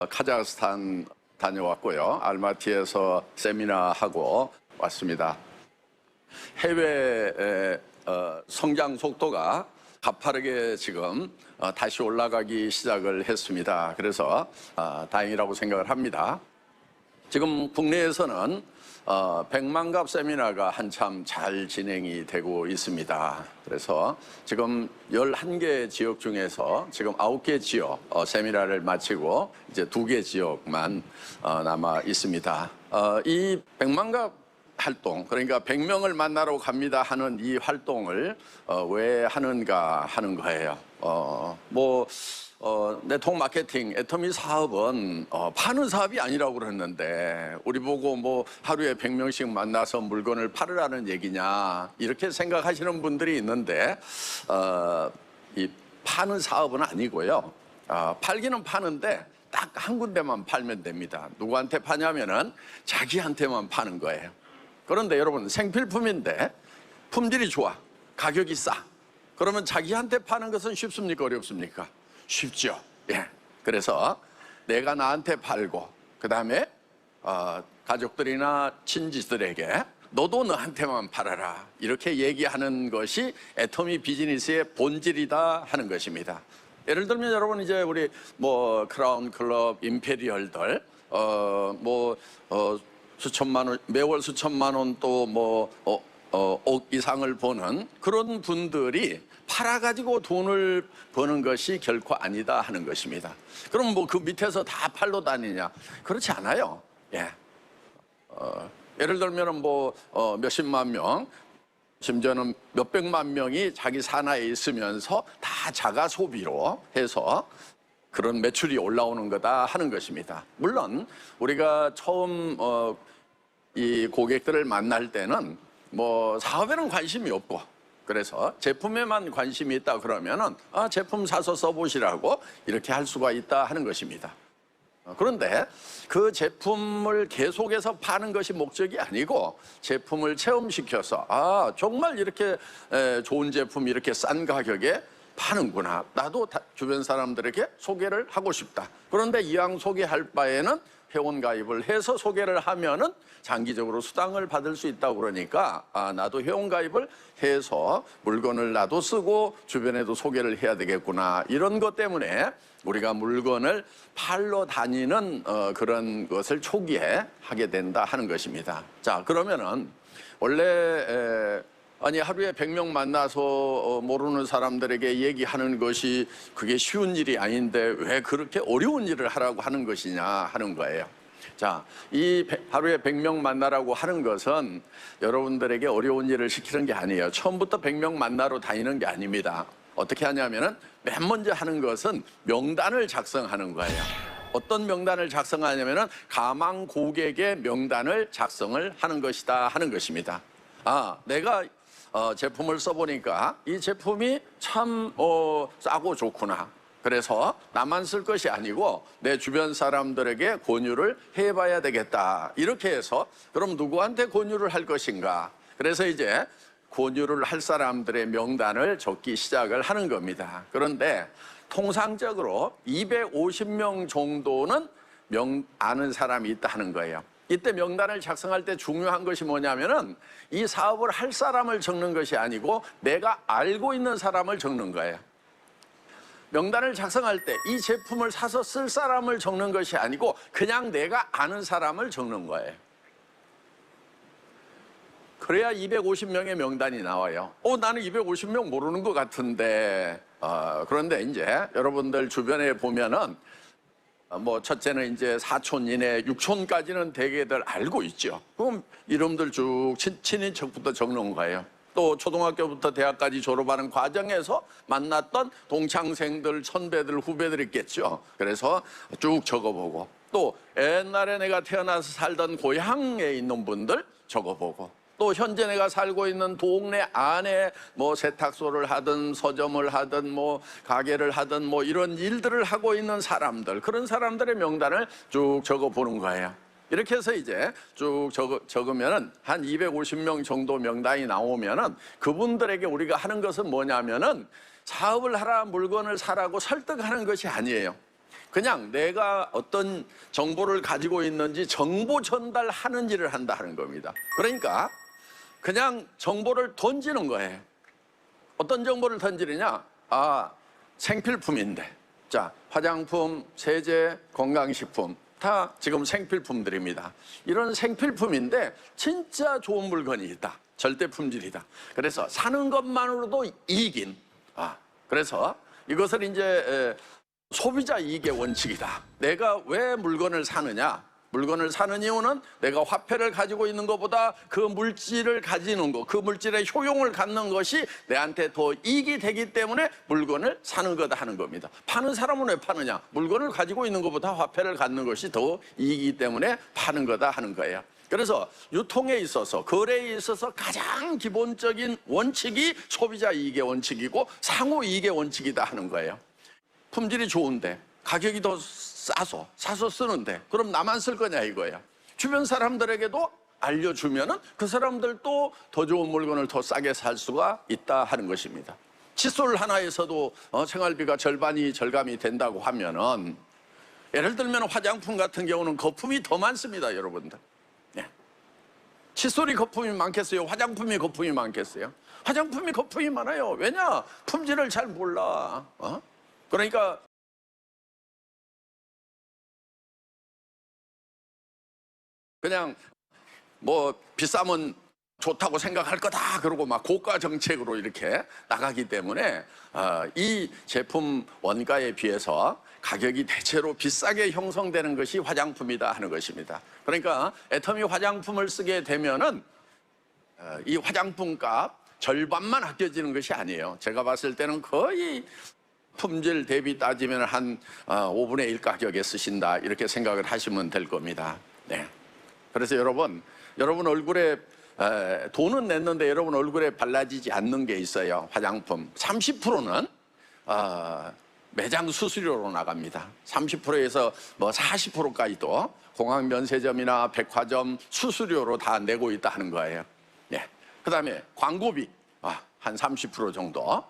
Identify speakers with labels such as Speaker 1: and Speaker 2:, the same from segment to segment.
Speaker 1: 카자흐스탄 다녀왔고요. 알마티에서 세미나하고 왔습니다. 해외 성장 속도가 가파르게 지금 다시 올라가기 시작을 했습니다. 그래서 다행이라고 생각을 합니다. 지금 국내에서는 100만갑 세미나가 한참 잘 진행이 되고 있습니다. 그래서 지금 11개 지역 중에서 지금 9개 지역 세미나를 마치고 이제 2개 지역만 남아 있습니다. 이 100만갑 활동, 그러니까 100명을 만나러 갑니다 하는 이 활동을 왜 하는가 하는 거예요. 네트워크 마케팅, 애터미 사업은 파는 사업이 아니라고 그랬는데 우리 보고 뭐 하루에 100명씩 만나서 물건을 팔으라는 얘기냐 이렇게 생각하시는 분들이 있는데 이 파는 사업은 아니고요. 팔기는 파는데 딱 한 군데만 팔면 됩니다. 누구한테 파냐면은 자기한테만 파는 거예요. 그런데 여러분, 생필품인데 품질이 좋아, 가격이 싸. 그러면 자기한테 파는 것은 쉽습니까, 어렵습니까? 쉽죠. 예. 그래서 내가 나한테 팔고 그 다음에 가족들이나 친지들에게 너도 너한테만 팔아라 이렇게 얘기하는 것이 애터미 비즈니스의 본질이다 하는 것입니다. 예를 들면 여러분, 이제 우리 뭐 크라운 클럽, 임페리얼들 수천만 원, 매월 수천만 원 또 억 이상을 버는 그런 분들이 팔아가지고 돈을 버는 것이 결코 아니다 하는 것입니다. 그럼 뭐 그 밑에서 다 팔러 다니냐? 그렇지 않아요. 예. 예를 들면 몇십만 명, 심지어는 몇백만 명이 자기 산하에 있으면서 다 자가 소비로 해서 그런 매출이 올라오는 거다 하는 것입니다. 물론 우리가 처음 이 고객들을 만날 때는 사업에는 관심이 없고 그래서 제품에만 관심이 있다 그러면은 제품 사서 써보시라고 이렇게 할 수가 있다 하는 것입니다. 그런데 그 제품을 계속해서 파는 것이 목적이 아니고 제품을 체험시켜서 정말 이렇게 좋은 제품이 이렇게 싼 가격에 파는구나, 나도 주변 사람들에게 소개를 하고 싶다. 그런데 이왕 소개할 바에는 회원가입을 해서 소개를 하면은 장기적으로 수당을 받을 수 있다고 그러니까 나도 회원가입을 해서 물건을 나도 쓰고 주변에도 소개를 해야 되겠구나, 이런 것 때문에 우리가 물건을 팔러 다니는 그런 것을 초기에 하게 된다 하는 것입니다. 자, 그러면은 원래 하루에 100명 만나서 모르는 사람들에게 얘기하는 것이 그게 쉬운 일이 아닌데 왜 그렇게 어려운 일을 하라고 하는 것이냐 하는 거예요. 자, 이 하루에 100명 만나라고 하는 것은 여러분들에게 어려운 일을 시키는 게 아니에요. 처음부터 100명 만나러 다니는 게 아닙니다. 어떻게 하냐면은 맨 먼저 하는 것은 명단을 작성하는 거예요. 어떤 명단을 작성하냐면은 가망 고객의 명단을 작성을 하는 것이다 하는 것입니다. 내가 제품을 써보니까 이 제품이 참 싸고 좋구나. 그래서 나만 쓸 것이 아니고 내 주변 사람들에게 권유를 해봐야 되겠다. 이렇게 해서 그럼 누구한테 권유를 할 것인가? 그래서 이제 권유를 할 사람들의 명단을 적기 시작을 하는 겁니다. 그런데 통상적으로 250명 정도는 아는 사람이 있다 하는 거예요. 이때 명단을 작성할 때 중요한 것이 뭐냐면은 이 사업을 할 사람을 적는 것이 아니고 내가 알고 있는 사람을 적는 거예요. 명단을 작성할 때 이 제품을 사서 쓸 사람을 적는 것이 아니고 그냥 내가 아는 사람을 적는 거예요. 그래야 250명의 명단이 나와요. 나는 250명 모르는 것 같은데 그런데 이제 여러분들 주변에 보면은 첫째는 이제 사촌 이내, 육촌까지는 대개들 알고 있죠. 그럼 이름들 쭉 친인척부터 적는 거예요. 또 초등학교부터 대학까지 졸업하는 과정에서 만났던 동창생들, 선배들, 후배들 있겠죠. 그래서 쭉 적어보고 또 옛날에 내가 태어나서 살던 고향에 있는 분들 적어보고 또 현재 내가 살고 있는 동네 안에 세탁소를 하든 서점을 하든 가게를 하든 이런 일들을 하고 있는 사람들, 그런 사람들의 명단을 쭉 적어보는 거예요. 이렇게 해서 이제 쭉 적으면은 한 250명 정도 명단이 나오면은 그분들에게 우리가 하는 것은 뭐냐면은 사업을 하라, 물건을 사라고 설득하는 것이 아니에요. 그냥 내가 어떤 정보를 가지고 있는지 정보 전달하는 일을 한다 하는 겁니다. 그러니까 그냥 정보를 던지는 거예요. 어떤 정보를 던지느냐? 생필품인데. 자, 화장품, 세제, 건강식품 다 지금 생필품들입니다. 이런 생필품인데 진짜 좋은 물건이 있다. 절대 품질이다. 그래서 사는 것만으로도 이익인. 그래서 이것을 이제 소비자 이익의 원칙이다. 내가 왜 물건을 사느냐? 물건을 사는 이유는 내가 화폐를 가지고 있는 것보다 그 물질을 가지는 것, 그 물질의 효용을 갖는 것이 내한테 더 이익이 되기 때문에 물건을 사는 거다 하는 겁니다. 파는 사람은 왜 파느냐? 물건을 가지고 있는 것보다 화폐를 갖는 것이 더 이익이기 때문에 파는 거다 하는 거예요. 그래서 유통에 있어서, 거래에 있어서 가장 기본적인 원칙이 소비자 이익의 원칙이고 상호 이익의 원칙이다 하는 거예요. 품질이 좋은데 가격이 더 싸서 사서 쓰는데 그럼 나만 쓸 거냐 이거예요. 주변 사람들에게도 알려주면은 그 사람들도 더 좋은 물건을 더 싸게 살 수가 있다 하는 것입니다. 칫솔 하나에서도 생활비가 절반이 절감이 된다고 하면은, 예를 들면 화장품 같은 경우는 거품이 더 많습니다, 여러분들. 칫솔이 거품이 많겠어요? 화장품이 거품이 많겠어요? 화장품이 거품이 많아요. 왜냐? 품질을 잘 몰라. 그러니까 그냥 뭐 비싸면 좋다고 생각할 거다 그러고 막 고가 정책으로 이렇게 나가기 때문에 이 제품 원가에 비해서 가격이 대체로 비싸게 형성되는 것이 화장품이다 하는 것입니다. 그러니까 애터미 화장품을 쓰게 되면은 이 화장품 값 절반만 아껴지는 것이 아니에요. 제가 봤을 때는 거의 품질 대비 따지면 한 5분의 1 가격에 쓰신다 이렇게 생각을 하시면 될 겁니다. 네. 그래서 여러분 얼굴에 돈은 냈는데 여러분 얼굴에 발라지지 않는 게 있어요. 화장품 30%는 매장 수수료로 나갑니다. 30%에서 뭐 40%까지도 공항 면세점이나 백화점 수수료로 다 내고 있다 하는 거예요. 네. 그다음에 광고비 한 30% 정도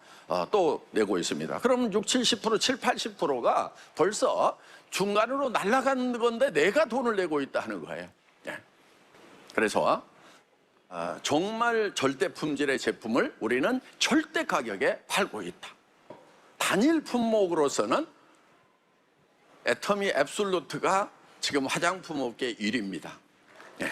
Speaker 1: 또 내고 있습니다. 그럼 60, 70%, 70, 80%가 벌써 중간으로 날아가는 건데 내가 돈을 내고 있다 하는 거예요. 네. 그래서 정말 절대 품질의 제품을 우리는 절대 가격에 팔고 있다. 단일 품목으로서는 애터미 앱솔루트가 지금 화장품 업계 1위입니다. 네.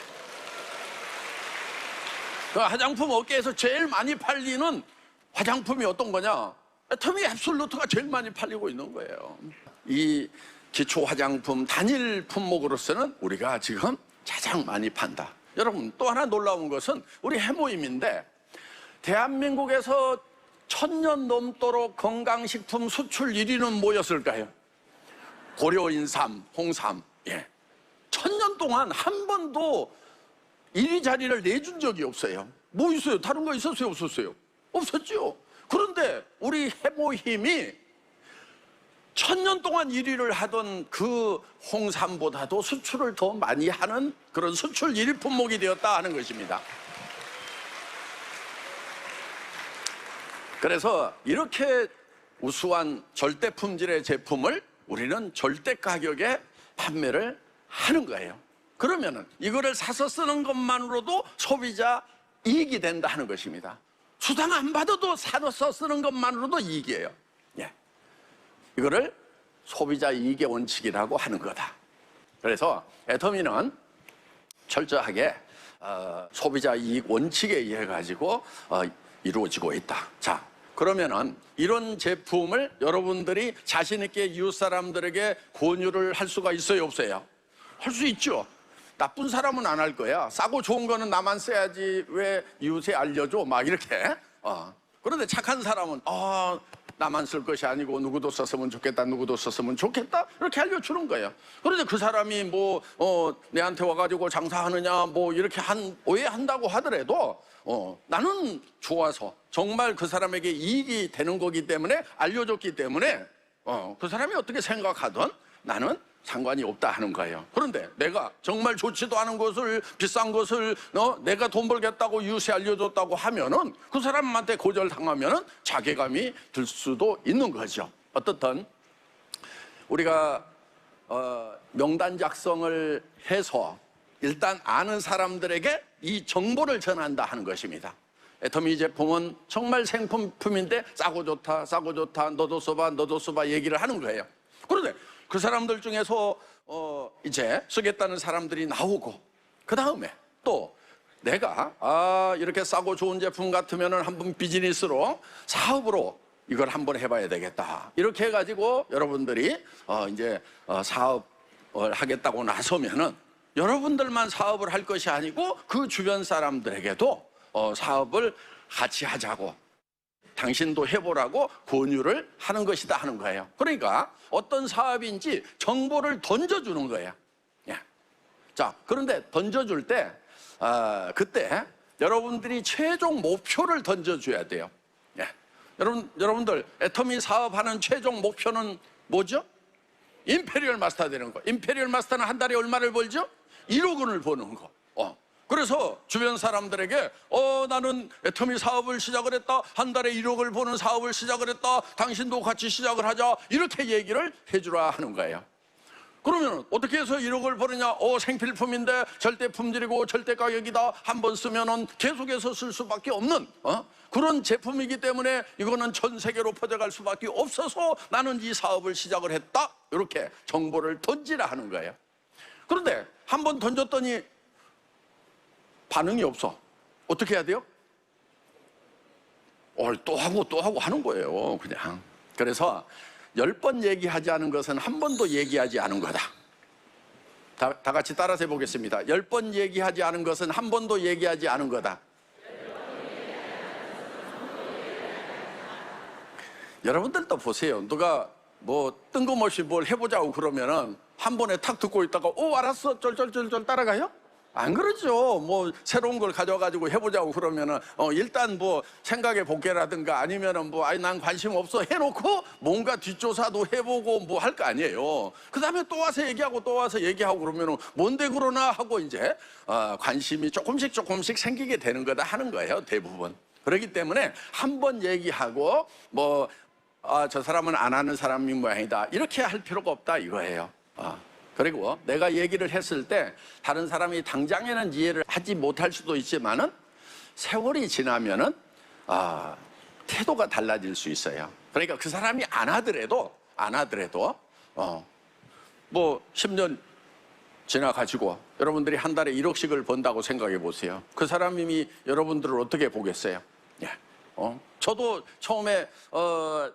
Speaker 1: 그 화장품 업계에서 제일 많이 팔리는 화장품이 어떤 거냐? 애터미 앱솔루트가 제일 많이 팔리고 있는 거예요. 이 기초 화장품 단일 품목으로서는 우리가 지금 가장 많이 판다. 여러분 또 하나 놀라운 것은 우리 해모임인데 대한민국에서 1000년 넘도록 건강식품 수출 1위는 뭐였을까요? 고려인삼, 홍삼. 1000년 동안 한 번도 1위 자리를 내준 적이 없어요. 뭐 있어요? 다른 거 있었어요? 없었어요? 없었죠. 그런데 우리 해모힘이 1000년 동안 1위를 하던 그 홍삼보다도 수출을 더 많이 하는 그런 수출 1위 품목이 되었다 하는 것입니다. 그래서 이렇게 우수한 절대 품질의 제품을 우리는 절대 가격에 판매를 하는 거예요. 그러면은 이거를 사서 쓰는 것만으로도 소비자 이익이 된다 하는 것입니다. 수당 안 받아도 사서 쓰는 것만으로도 이익이에요. 이거를 소비자 이익의 원칙이라고 하는 거다. 그래서 애터미는 철저하게 소비자 이익 원칙에 의해 가지고 이루어지고 있다. 자, 그러면은 이런 제품을 여러분들이 자신 있게 이웃 사람들에게 권유를 할 수가 있어요, 없어요? 할 수 있죠. 나쁜 사람은 안 할 거야. 싸고 좋은 거는 나만 써야지 왜 이웃에 알려줘? 막 이렇게. 그런데 착한 사람은 나만 쓸 것이 아니고 누구도 썼으면 좋겠다, 누구도 썼으면 좋겠다 이렇게 알려주는 거예요. 그런데 그 사람이 뭐 내한테 와가지고 장사하느냐 뭐 이렇게 오해한다고 하더라도 나는 좋아서 정말 그 사람에게 이익이 되는 거기 때문에 알려줬기 때문에 그 사람이 어떻게 생각하든 나는 상관이 없다 하는 거예요. 그런데 내가 정말 좋지도 않은 것을, 비싼 것을 내가 돈 벌겠다고 이웃에 알려줬다고 하면은 그 사람한테 거절당하면은 자괴감이 들 수도 있는 거죠. 어떻든 우리가 명단 작성을 해서 일단 아는 사람들에게 이 정보를 전한다 하는 것입니다. 애터미 제품은 정말 생품인데 싸고 좋다, 싸고 좋다, 너도 써봐, 너도 써봐 얘기를 하는 거예요. 그런데 그 사람들 중에서 이제 쓰겠다는 사람들이 나오고, 그 다음에 또 내가 이렇게 싸고 좋은 제품 같으면은 한번 비즈니스로 사업으로 이걸 한번 해봐야 되겠다, 이렇게 해가지고 여러분들이 이제 사업을 하겠다고 나서면은 여러분들만 사업을 할 것이 아니고 그 주변 사람들에게도 사업을 같이 하자고, 당신도 해보라고 권유를 하는 것이다 하는 거예요. 그러니까 어떤 사업인지 정보를 던져주는 거예요. 자, 그런데 던져줄 때 그때 여러분들이 최종 목표를 던져줘야 돼요. 여러분들 애터미 사업하는 최종 목표는 뭐죠? 임페리얼 마스터 되는 거. 임페리얼 마스터는 한 달에 얼마를 벌죠? 1억 원을 버는 거. 그래서 주변 사람들에게 나는 애터미 사업을 시작을 했다, 한 달에 1억을 버는 사업을 시작을 했다, 당신도 같이 시작을 하자, 이렇게 얘기를 해주라 하는 거예요. 그러면 어떻게 해서 1억을 버느냐? 생필품인데 절대 품질이고 절대 가격이다, 한 번 쓰면은 계속해서 쓸 수밖에 없는 그런 제품이기 때문에 이거는 전 세계로 퍼져갈 수밖에 없어서 나는 이 사업을 시작을 했다, 이렇게 정보를 던지라 하는 거예요. 그런데 한 번 던졌더니 반응이 없어. 어떻게 해야 돼요? 또 하고 하는 거예요, 그냥. 그래서 10번 얘기하지 않은 것은 한 번도 얘기하지 않은 거다. 다 같이 따라서 해보겠습니다. 10번 얘기하지 않은 것은 한 번도 얘기하지 않은 거다. 여러분들도 보세요. 누가 뭐 뜬금없이 뭘 해보자고 그러면은 한 번에 탁 듣고 있다가 알았어 쫄쫄쫄쫄 따라가요? 안 그러죠. 뭐 새로운 걸 가져가지고 해보자고 그러면은 일단 뭐 생각의 복개라든가 아니면은 난 관심 없어 해놓고 뭔가 뒷조사도 해보고 뭐 할 거 아니에요. 그 다음에 또 와서 얘기하고 또 와서 얘기하고 그러면은 뭔데 그러나 하고 이제 관심이 조금씩 생기게 되는 거다 하는 거예요, 대부분. 그렇기 때문에 한 번 얘기하고 저 사람은 안 하는 사람이 모양이다, 이렇게 할 필요가 없다 이거예요. 그리고 내가 얘기를 했을 때 다른 사람이 당장에는 이해를 하지 못할 수도 있지만은 세월이 지나면은 태도가 달라질 수 있어요. 그러니까 그 사람이 안 하더라도 뭐 10년 지나가지고 여러분들이 한 달에 1억씩을 번다고 생각해 보세요. 그 사람이 여러분들을 어떻게 보겠어요? 저도 처음에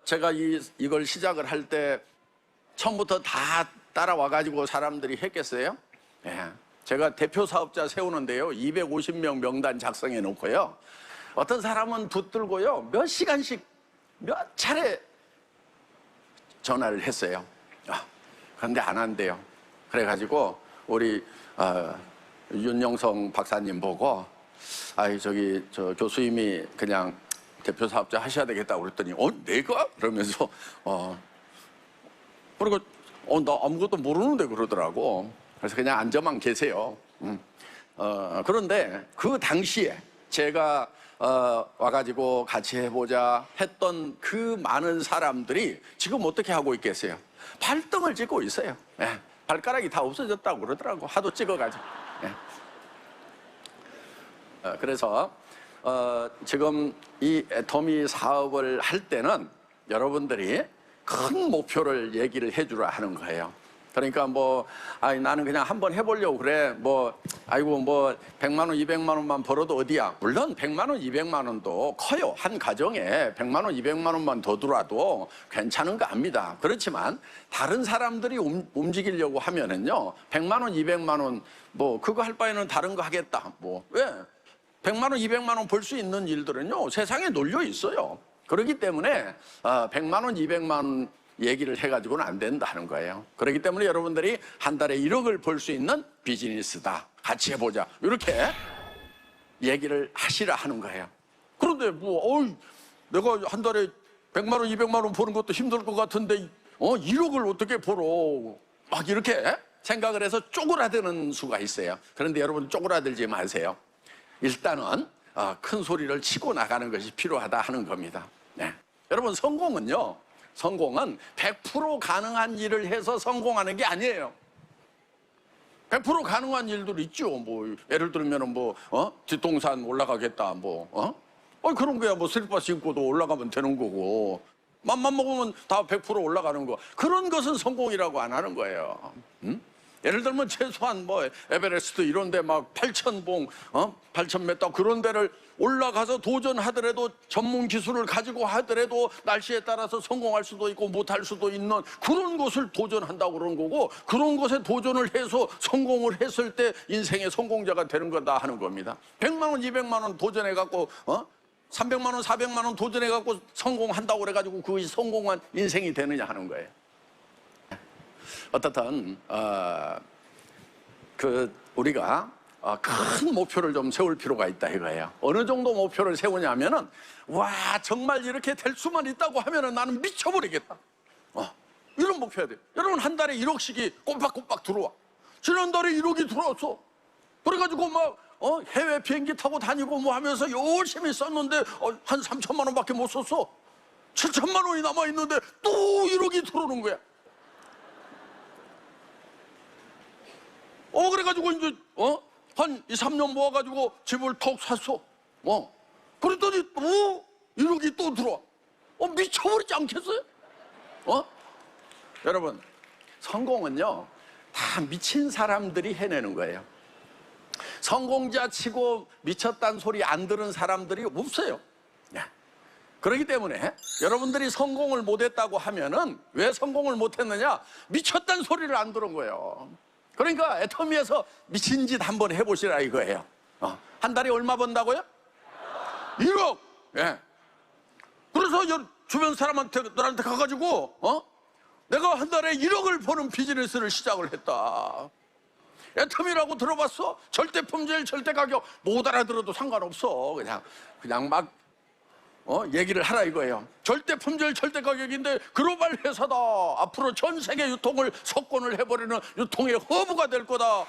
Speaker 1: 제가 이걸 시작을 할 때 처음부터 다 따라와가지고 사람들이 했겠어요? 제가 대표 사업자 세우는데요, 250명 명단 작성해 놓고요, 어떤 사람은 붙들고요 몇 시간씩 몇 차례 전화를 했어요. 그런데 안 한대요. 그래가지고 우리 윤영성 박사님 보고 저 교수님이 그냥 대표 사업자 하셔야 되겠다고 그랬더니 내가? 그러면서 그리고 나 아무것도 모르는데 그러더라고. 그래서 그냥 앉아만 계세요. 그런데 그 당시에 제가 와가지고 같이 해보자 했던 그 많은 사람들이 지금 어떻게 하고 있겠어요? 발등을 찍고 있어요. 발가락이 다 없어졌다고 그러더라고, 하도 찍어가지고. 그래서 지금 이 애터미 사업을 할 때는 여러분들이 큰 목표를 얘기를 해주라 하는 거예요. 그러니까 나는 그냥 한번 해보려고 그래. 100만 원, 200만 원만 벌어도 어디야? 물론 100만 원, 200만 원도 커요. 한 가정에 100만 원, 200만 원만 더 들어와도 괜찮은 거 압니다. 그렇지만 다른 사람들이 움직이려고 하면은요, 100만 원, 200만 원 그거 할 바에는 다른 거 하겠다. 왜? 100만 원, 200만 원 벌 수 있는 일들은요, 세상에 널려 있어요. 그렇기 때문에 100만 원, 200만 원 얘기를 해가지고는 안 된다는 거예요. 그렇기 때문에 여러분들이 한 달에 1억을 벌 수 있는 비즈니스다, 같이 해보자, 이렇게 얘기를 하시라 하는 거예요. 그런데 내가 한 달에 100만 원, 200만 원 버는 것도 힘들 것 같은데 1억을 어떻게 벌어? 막 이렇게 생각을 해서 쪼그라드는 수가 있어요. 그런데 여러분 쪼그라들지 마세요. 일단은 큰 소리를 치고 나가는 것이 필요하다 하는 겁니다. 여러분, 성공은요 성공은 100% 가능한 일을 해서 성공하는 게 아니에요. 100% 가능한 일들이 있죠. 뭐 예를 들면 뒷동산 올라가겠다 그런 거야. 뭐 슬리퍼 신고도 올라가면 되는 거고, 맘만 먹으면 다 100% 올라가는 거. 그런 것은 성공이라고 안 하는 거예요. 예를 들면 최소한 뭐 에베레스트 이런 데 막 8,000봉, 8,000m 그런 데를 올라가서 도전하더라도, 전문 기술을 가지고 하더라도 날씨에 따라서 성공할 수도 있고 못할 수도 있는 그런 것을 도전한다고 그런 거고, 그런 것에 도전을 해서 성공을 했을 때 인생의 성공자가 되는 거다 하는 겁니다. 100만 원, 200만 원 도전해 갖고 300만 원, 400만 원 도전해 갖고 성공한다고 그래 가지고 그것이 성공한 인생이 되느냐 하는 거예요. 어떻든 우리가 큰 목표를 좀 세울 필요가 있다 이거예요. 어느 정도 목표를 세우냐면은, 와 정말 이렇게 될 수만 있다고 하면은 나는 미쳐버리겠다. 이런 목표야 돼. 여러분, 한 달에 1억씩이 꼬박꼬박 들어와. 지난달에 1억이 들어왔어. 그래가지고 막 해외 비행기 타고 다니고 뭐 하면서 열심히 썼는데 한 3천만 원밖에 못 썼어. 7천만 원이 남아있는데 또 1억이 들어오는 거야. 그래가지고 이제 한 2, 3년 모아가지고 집을 턱 샀어. 그랬더니 또 1억이 또 들어와. 미쳐버리지 않겠어요? 여러분, 성공은요 다 미친 사람들이 해내는 거예요. 성공자 치고 미쳤다는 소리 안 들은 사람들이 없어요. 그렇기 때문에 여러분들이 성공을 못했다고 하면은, 왜 성공을 못했느냐? 미쳤다는 소리를 안 들은 거예요. 그러니까 애터미에서 미친 짓 한번 해보시라 이거예요. 한 달에 얼마 번다고요? 1억. 예. 그래서 주변 사람들한테 가가지고 내가 한 달에 1억을 버는 비즈니스를 시작을 했다. 애터미라고 들어봤어? 절대 품질, 절대 가격 못 알아들어도 상관없어. 그냥 막 얘기를 하라 이거예요. 절대 품질, 절대 가격인데 글로벌 회사다. 앞으로 전 세계 유통을 석권을 해버리는 유통의 허브가 될 거다.